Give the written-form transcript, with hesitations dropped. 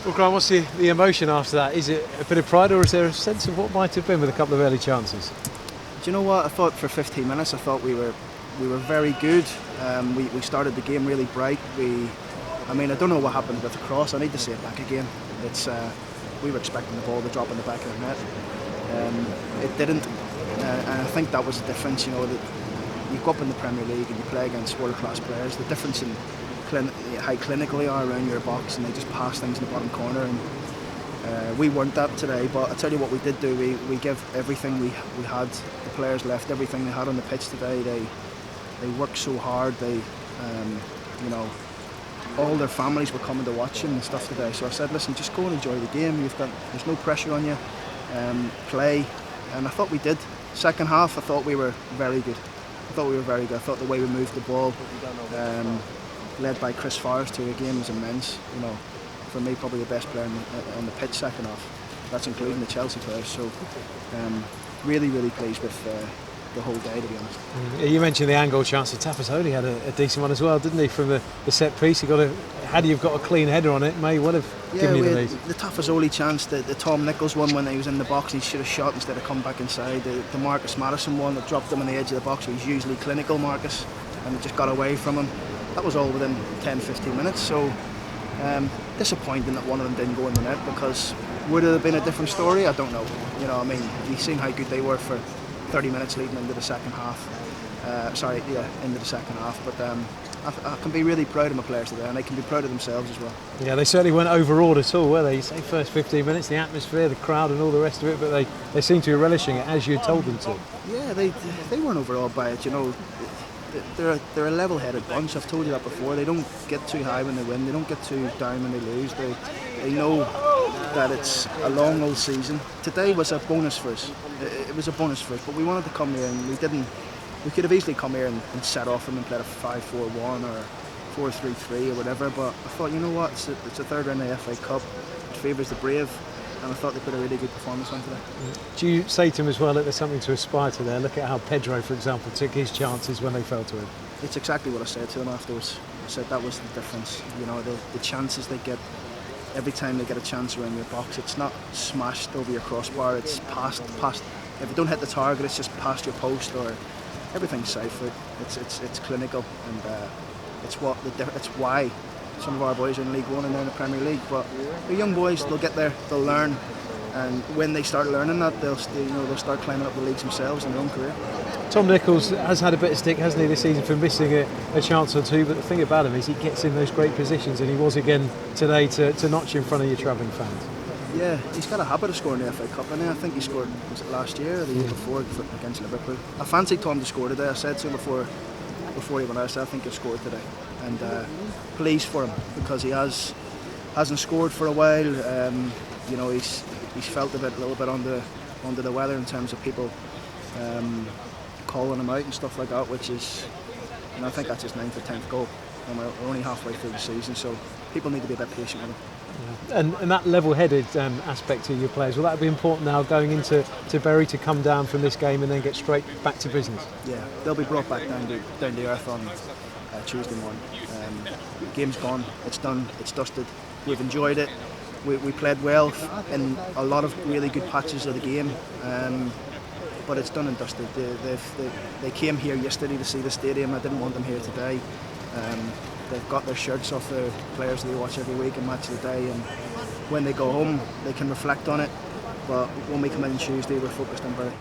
Well, Grant, what's the emotion after that? Is it a bit of pride, or is there a sense of what might have been with a couple of early chances? Do you know what? I thought for 15 minutes, I thought we were very good. We started the game really bright. I don't know what happened with the cross. I need to see it back again. We were expecting the ball to drop in the back of the net. It didn't, and I think that was the difference. You know, that you go up in the Premier League and you play against world-class players. The difference in how clinical they are around your box, and they just pass things in the bottom corner. And we weren't that today. But I tell you what, we did do. We give everything we had. The players left everything they had on the pitch today. They worked so hard. All their families were coming to watch them and stuff today. So I said, listen, just go and enjoy the game. There's no pressure on you. Play, and I thought we did. Second half, I thought we were very good. I thought the way we moved the ball, led by Chris Forrest, who again was immense. You know, for me, probably the best player on the pitch second half. That's including the Chelsea players. So, really, really pleased with the whole day, to be honest. You mentioned the angle chance. Tafazoli had a decent one as well, didn't he? From the set piece, had you've got a clean header on it, may well have given you the lead. The Tafazoli chance, the Tom Nichols one when he was in the box, he should have shot instead of come back inside. The Marcus Madison one that dropped him on the edge of the box. He's usually clinical, Marcus, and it just got away from him. That was all within 10-15 minutes. So disappointing that one of them didn't go in the net, because would it have been a different story? I don't know. You know, I mean, you've seen how good they were for 30 minutes leading into the second half. Into the second half. But I can be really proud of my players today, and they can be proud of themselves as well. Yeah, they certainly weren't overawed at all, were they? You say first 15 minutes, the atmosphere, the crowd and all the rest of it, but they seem to be relishing it as you told them to. Yeah, they weren't overawed by it, you know. They're a level-headed bunch. I've told you that before. They don't get too high when they win. They don't get too down when they lose. They know that it's a long old season. Today was a bonus for us. It was a bonus for us, but we wanted to come here and we didn't. We could have easily come here and set off them and played a 5-4-1 or 4-3-3 or whatever. But I thought, you know what? It's a third round of the FA Cup. It favours the brave. And I thought they put a really good performance on today. Do you say to them as well that there's something to aspire to there? Look at how Pedro, for example, took his chances when they fell to him. It's exactly what I said to them afterwards. I said that was the difference. You know, the chances they get every time they get a chance around your box. It's not smashed over your crossbar. It's past. If you don't hit the target, it's just past your post, or everything's safe. It's clinical, and it's why some of our boys are in League One and they're in the Premier League. But the young boys, they'll get there, they'll learn, and when they start learning that, they'll start climbing up the leagues themselves in their own career. Tom Nichols has had a bit of stick, hasn't he, this season for missing a chance or two, but the thing about him is he gets in those great positions, and he was again today to notch in front of your travelling fans. Yeah, he's got a habit of scoring the FA Cup, and I think he scored, was it last year or the year before, against Liverpool. I fancied Tom to score today. I said to him before he went out, I think he'll score today, and pleased for him, because he hasn't scored for a while. You know, he's felt a little bit under the weather in terms of people calling him out and stuff like that, which is, and I think that's his 9th or 10th goal, and we're only halfway through the season, so people need to be a bit patient with him. Yeah. And that level-headed aspect to your players, will that be important now going into Bury, to come down from this game and then get straight back to business? Yeah, they'll be brought back down to earth on Tuesday morning. The game's gone, it's done, it's dusted. We've enjoyed it. We played well in a lot of really good patches of the game, but it's done and dusted. They came here yesterday to see the stadium. I didn't want them here today. They've got their shirts off the players they watch every week and Match of the Day, and when they go home they can reflect on it, but when we come in Tuesday we're focused on Bury.